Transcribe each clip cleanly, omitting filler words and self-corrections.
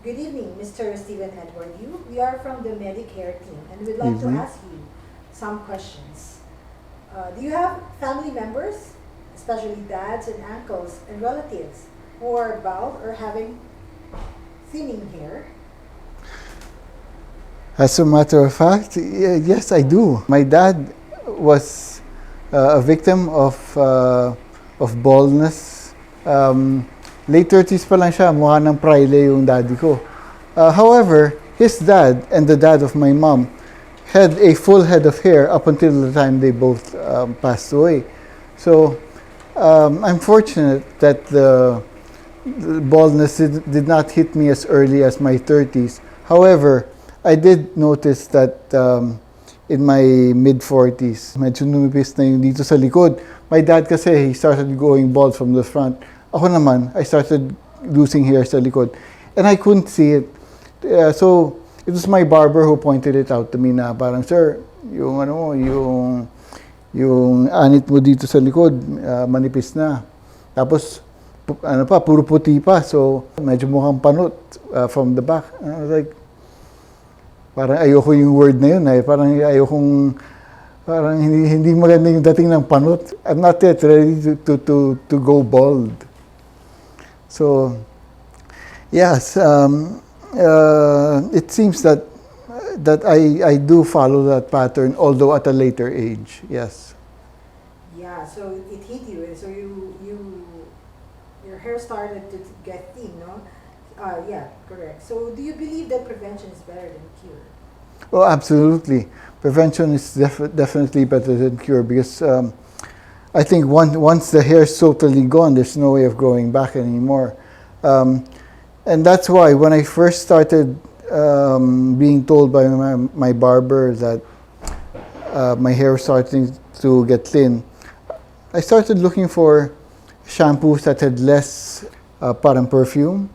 Good evening, Mr. Stephen Edward. We are from the Medicare team, and we'd like to ask you some questions. Do you have family members, especially dads and uncles and relatives, who are bald or having thinning hair? As a matter of fact, yes, I do. My dad was a victim of baldness. Late 30s pa lang siya, mukha ng praile yung daddy ko. However, his dad and the dad of my mom had a full head of hair up until the time they both passed away. So I'm fortunate that the baldness did not hit me as early as my 30s. However, I did notice that in my mid-40s, medyo numipis na yung dito sa likod. My dad kasi, he started going bald from the front. Ako naman, I started losing hair sa likod. And I couldn't see it. So, it was my barber who pointed it out to me na parang, sir, yung anit mo dito sa likod, manipis na. Tapos, puro puti pa. So, medyo mukhang panot from the back. And I was like, parang ayoko yung word na yun. Parang hindi maganda yung dating ng panot. I'm not yet ready to go bald. So, yes, it seems that I do follow that pattern, although at a later age. Yes. Yeah. So it hit you, and so your hair started to get thin, no? Yeah, correct. So do you believe that prevention is better than cure? Oh, absolutely. Prevention is definitely better than cure because I think once the hair is totally gone, there's no way of growing back anymore. And that's why when I first started being told by my barber that my hair was starting to get thin, I started looking for shampoos that had less parang perfume.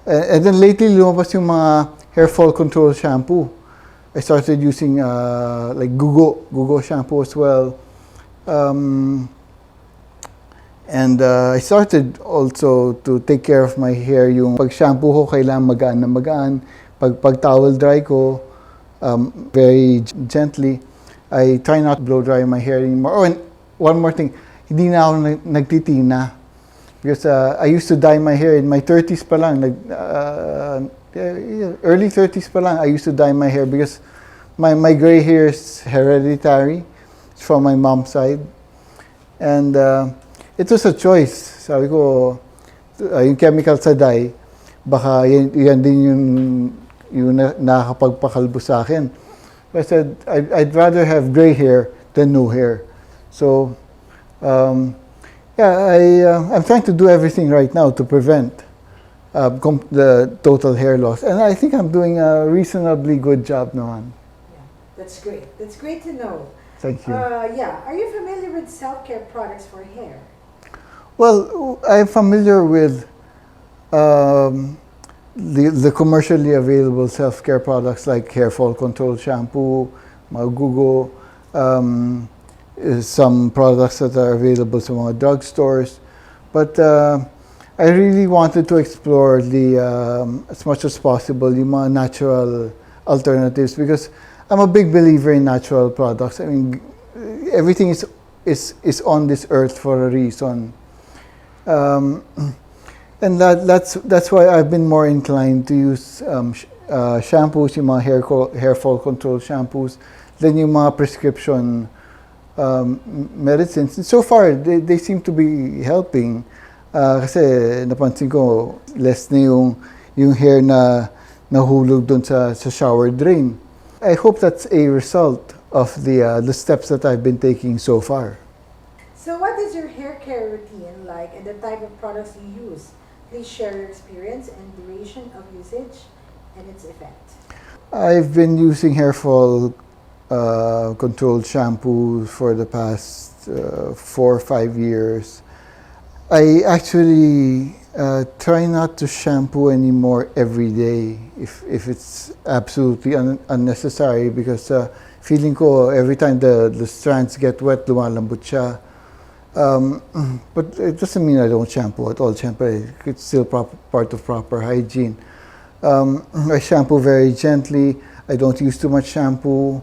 And then lately, lumabas yung mga hair fall control shampoo. I started using like Gugo shampoo as well. And I started also to take care of my hair. Yung pag shampoo ko, kailangan magaan na magaan. Pag towel dry ko, very gently. I try not to blow dry my hair anymore. Oh, and one more thing, hindi na ako nagtitina. Because I used to dye my hair in my 30s pa lang. Early 30s pa lang, I used to dye my hair because my gray hair is hereditary. It's from my mom's side. And it was a choice. Sabi ko, yung chemical sa dye, baka yan din yung nakakapagpakalbo sa akin. I said, I'd rather have gray hair than no hair. So, I'm trying to do everything right now to prevent the total hair loss. And I think I'm doing a reasonably good job naman. Yeah, that's great. That's great to know. Thank you. Are you familiar with self-care products for hair? Well, I'm familiar with the commercially available self-care products like hair fall control shampoo, Gugo, some products that are available sa mga drugstores. But I really wanted to explore as much as possible yung mga natural alternatives because I'm a big believer in natural products. I mean, everything is on this earth for a reason. And that's why I've been more inclined to use shampoos, yung mga hair fall control shampoos, than yung mga prescription medicines. And so far, they seem to be helping. Kasi napansin ko, less na yung hair na nahulog dun sa shower drain. I hope that's a result of the steps that I've been taking so far. So what is your hair care routine like and the type of products you use? Please share your experience and duration of usage and its effect. I've been using hair fall controlled shampoo for the past 4 or 5 years. I actually try not to shampoo anymore every day if it's absolutely unnecessary because feeling ko every time the strands get wet, lumalambot siya. But it doesn't mean I don't shampoo at all. Siyempre, it's still part of proper hygiene. I shampoo very gently. I don't use too much shampoo.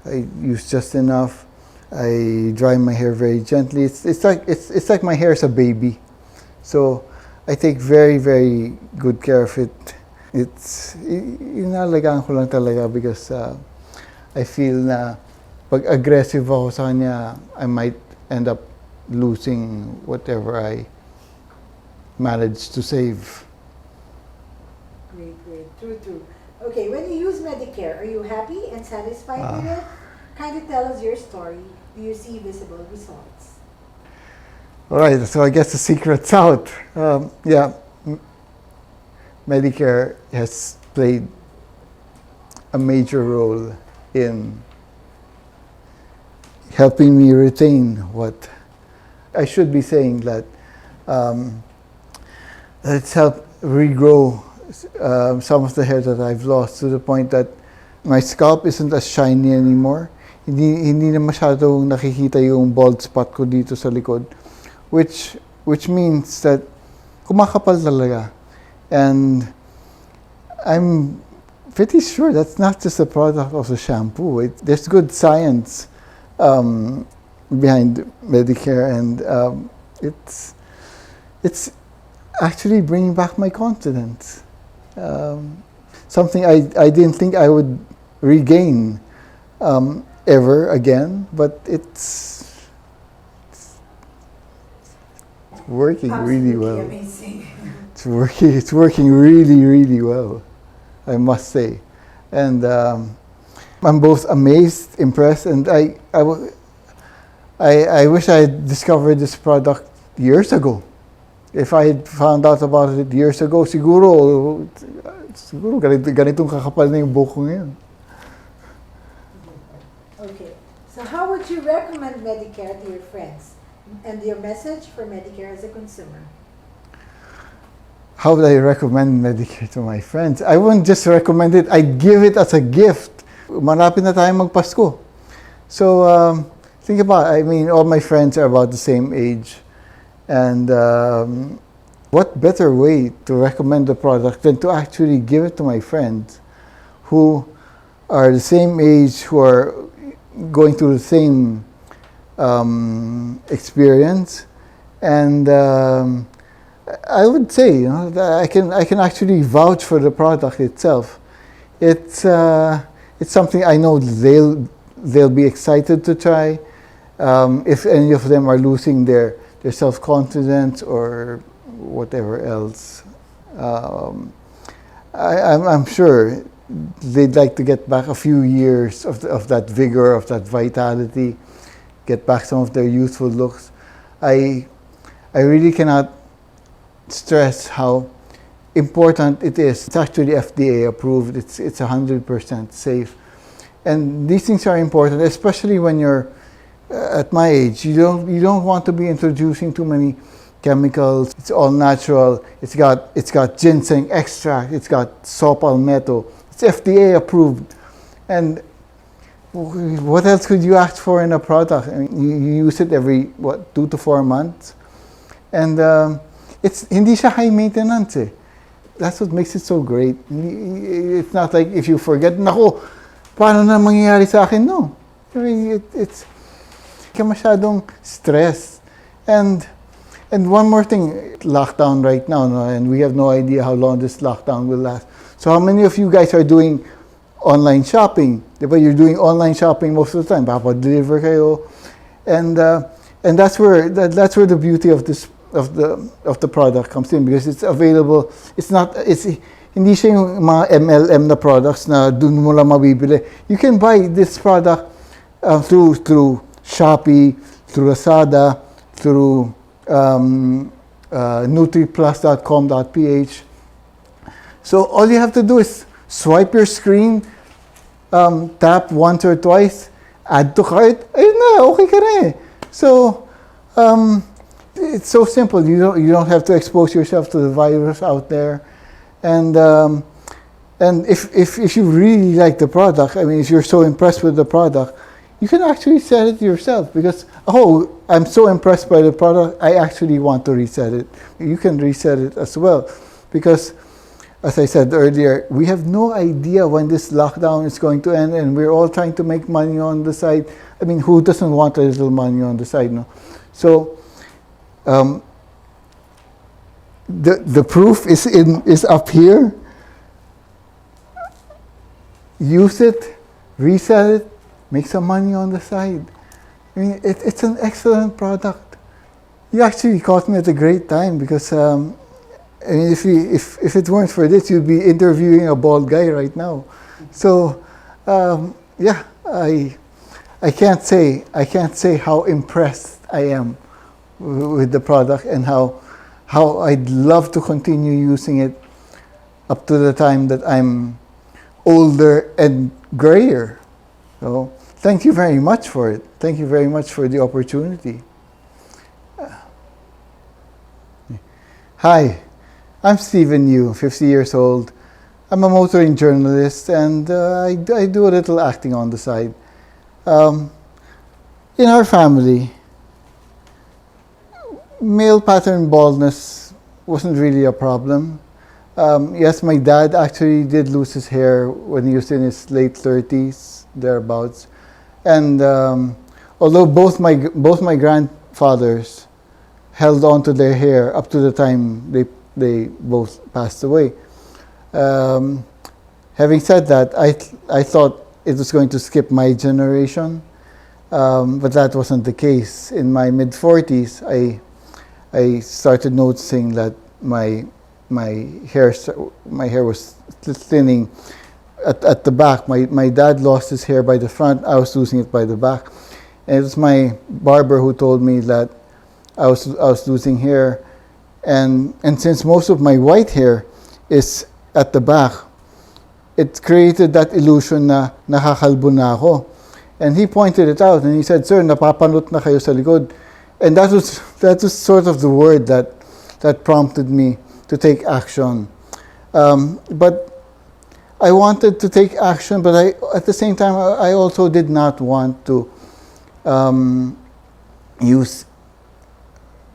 I use just enough. I dry my hair very gently. It's like my hair is a baby. So I take very, very good care of it. Inalagaan ko lang talaga because I feel na pag aggressive ako sa kanya, I might end up losing whatever I managed to save. Great, great. True. Okay, when you use Medicare, are you happy and satisfied with it? Kind of tell us your story. Do you see visible results? All right, so I guess the secret's out. Medicare has played a major role in helping me retain what I should be saying that it's helped regrow some of the hair that I've lost to the point that my scalp isn't as shiny anymore. Hindi na masyadong nakikita yung bald spot ko dito sa likod, which means that kumakapal talaga. And I'm pretty sure that's not just a product of the shampoo. There's good science behind Medicare, and it's actually bringing back my confidence. Something I didn't think I would regain ever again, but it's working really well. Amazing. It's working really, really well, I must say. And I'm both amazed, impressed, and I wish I had discovered this product years ago. If I had found out about it years ago, siguro ganitong kakapal na yung buhok ko ngayon. Okay, so how would you recommend Medicare to your friends? And your message for Medicare as a consumer? How would I recommend Medicare to my friends? I wouldn't just recommend it, I'd give it as a gift. Malapit na tayo magpasko. So think about it. I mean, all my friends are about the same age. And what better way to recommend the product than to actually give it to my friends who are the same age, who are going through the same experience. And I would say, that I can actually vouch for the product itself. It's something I know they'll be excited to try. If any of them are losing their self-confidence or whatever else, I'm sure they'd like to get back a few years of that vigor, of that vitality, get back some of their youthful looks. I really cannot stress how important it is. It's actually FDA approved. It's 100% safe. And these things are important, especially when you're at my age. You don't want to be introducing too many chemicals. It's all natural. It's got ginseng extract. It's got saw palmetto. It's FDA approved. And what else could you ask for in a product? I mean, you use it every 2 to 4 months, and hindi siya high maintenance. That's what makes it so great. It's not like if you forget, nako, paano na mangyayari sa akin? No, I mean, it's ka masyadong stress. And one more thing, lockdown right now, no? And we have no idea how long this lockdown will last. So how many of you guys are doing online shopping? Diba? You're doing online shopping most of the time. Papa-deliver kayo. And that's where the beauty of the product comes in, because it's available. Hindi siya yung mga MLM na products na dun mo lang mabibili. You can buy this product through Shopee, through Lazada, through nutriplus.com.ph. So all you have to do is swipe your screen, tap once or twice, add to cart, ayun na, okay ka na eh. So it's so simple. You don't have to expose yourself to the virus out there. And if you really like the product, I mean, if you're so impressed with the product, you can actually sell it yourself, because, I'm so impressed by the product, I actually want to resell it. You can resell it as well, because as I said earlier, we have no idea when this lockdown is going to end, and we're all trying to make money on the side. I mean, who doesn't want a little money on the side, no? So, the proof is up here. Use it, resell it, make some money on the side. I mean, it's an excellent product. You actually caught me at a great time because I mean, if it weren't for this, you'd be interviewing a bald guy right now. So, yeah, I can't say how impressed I am with the product and how I'd love to continue using it up to the time that I'm older and grayer. So, thank you very much for it. Thank you very much for the opportunity. Hi. I'm Stephen Yu, 50 years old. I'm a motoring journalist and I do a little acting on the side. In our family, male pattern baldness wasn't really a problem. Yes, my dad actually did lose his hair when he was in his late 30s, thereabouts. And although both my grandfathers held on to their hair up to the time they both passed away. Having said that, I thought it was going to skip my generation, but that wasn't the case. In my mid-40s, I started noticing that my hair was thinning at the back. My dad lost his hair by the front. I was losing it by the back, and it was my barber who told me that I was losing hair. And since most of my white hair is at the back, it created that illusion na nakakalbo na ako. And he pointed it out and he said, "Sir, napapanot na kayo sa likod." And that was sort of the word that prompted me to take action. But I wanted to take action, but at the same time, I also did not want to use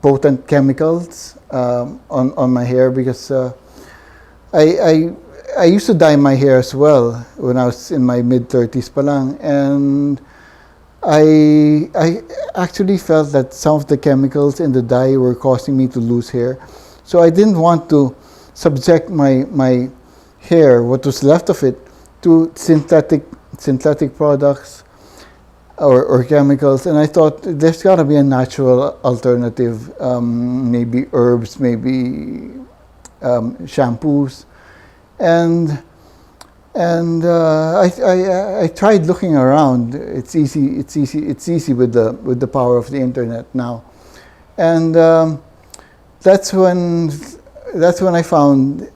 potent chemicals on my hair because I used to dye my hair as well when I was in my mid-30s pa lang, and I actually felt that some of the chemicals in the dye were causing me to lose hair. So I didn't want to subject my hair, what was left of it, to synthetic products or chemicals, and I thought there's got to be a natural alternative, maybe herbs, maybe shampoos, and I tried looking around. It's easy with the power of the internet now, and that's when I found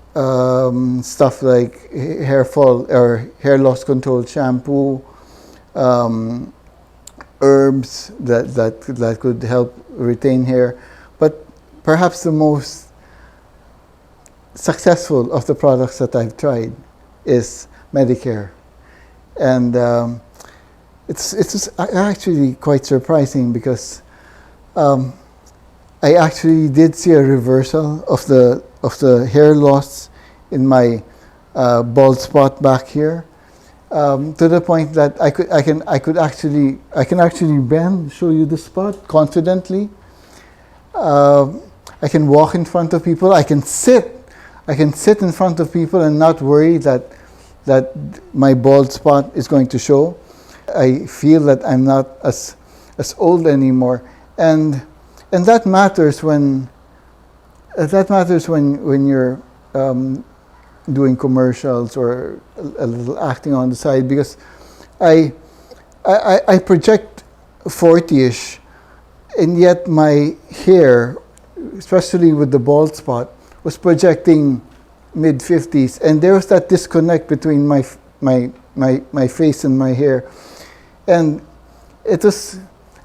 stuff like hair fall or hair loss control shampoo. Herbs that could help retain hair, but perhaps the most successful of the products that I've tried is Medicare, and it's actually quite surprising because I actually did see a reversal of the hair loss in my bald spot back here. To the point that I can actually bend, show you the spot confidently. I can walk in front of people. I can sit in front of people and not worry that my bald spot is going to show. I feel that I'm not as old anymore, and that matters when you're doing commercials or a little acting on the side, because I project 40-ish, and yet my hair, especially with the bald spot, was projecting mid-50s, and there was that disconnect between my face and my hair, and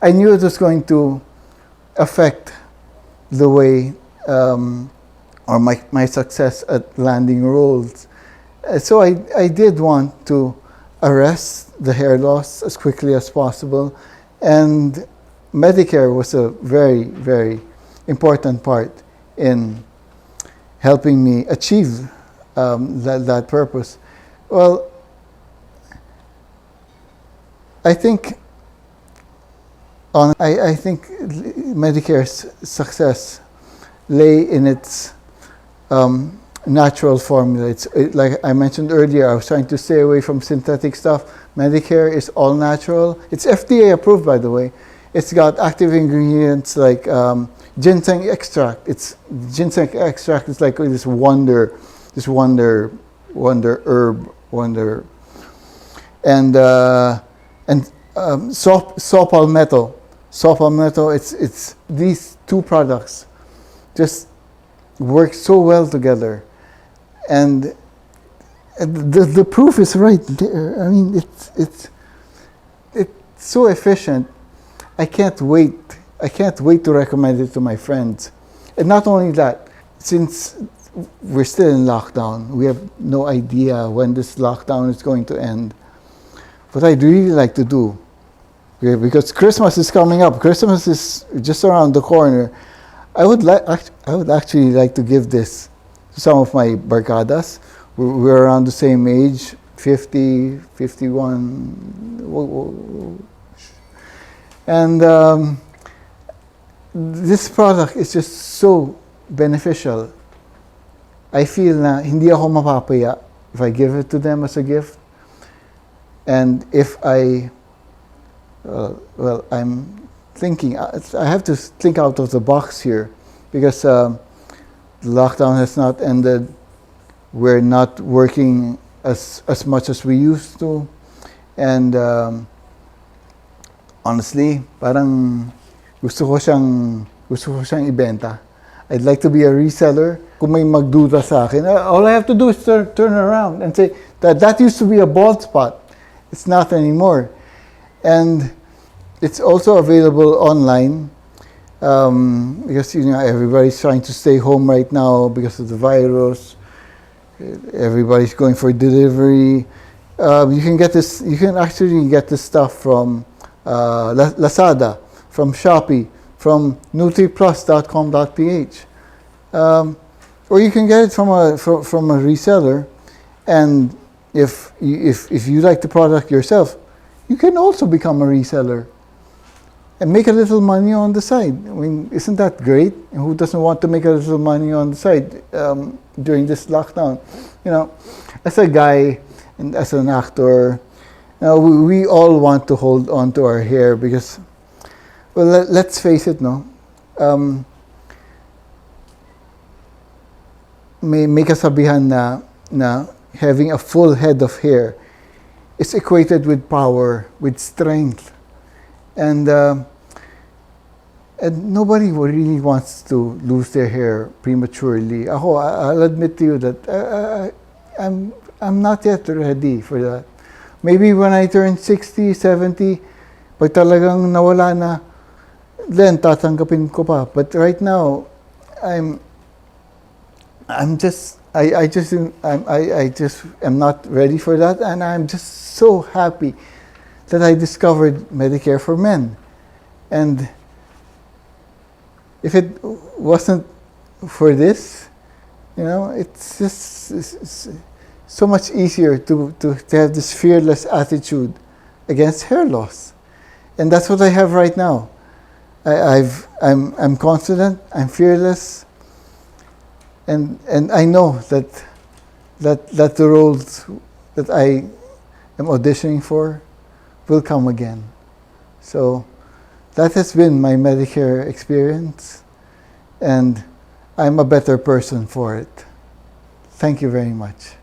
I knew it was going to affect the way or my success at landing roles. So I did want to arrest the hair loss as quickly as possible, and Medicare was a very, very important part in helping me achieve that purpose. Well, I think I think Medicare's success lay in its natural formula. Like I mentioned earlier, I was trying to stay away from synthetic stuff. Medicare is all natural. It's FDA approved, by the way. It's got active ingredients like ginseng extract. Ginseng extract is like this wonder herb, and saw palmetto. Saw palmetto. It's these two products just work so well together, and the proof is right there. I mean, it's so efficient. I can't wait to recommend it to my friends. And not only that, since we're still in lockdown, we have no idea when this lockdown is going to end. What I'd really like to do, because Christmas is coming up, Christmas is just around the corner, I would actually like to give this to some of my barcadas. We're around the same age, 50, 51. And this product is just so beneficial. I feel na hindi ako mapapaya if I give it to them as a gift. And if I'm thinking, I have to think out of the box here, because the lockdown has not ended. We're not working as much as we used to. And honestly, parang gusto ko siyang ibenta. I'd like to be a reseller. Kung may magduda sa akin, all I have to do is turn around and say that used to be a bald spot. It's not anymore. And it's also available online, because everybody's trying to stay home right now because of the virus. Everybody's going for delivery. You can actually get this stuff from Lazada, from Shopee, from nutriplus.com.ph, or you can get it from a reseller. And if you like the product yourself, you can also become a reseller and make a little money on the side. I mean, isn't that great? And who doesn't want to make a little money on the side during this lockdown? As a guy and as an actor, we all want to hold on to our hair because, well, let's face it, no? May kasabihan na having a full head of hair is equated with power, with strength. And nobody really wants to lose their hair prematurely. I'll admit to you that I'm not yet ready for that. Maybe when I turn 60, 70, pag talagang nawala na, then tatanggapin ko pa. But right now, I just am not ready for that, and I'm just so happy that I discovered Medicare for Men. And if it wasn't for this, it's just so much easier to have this fearless attitude against hair loss. And that's what I have right now. I'm confident, I'm fearless, and I know that the roles that I am auditioning for will come again. So that has been my Medicare experience, and I'm a better person for it. Thank you very much.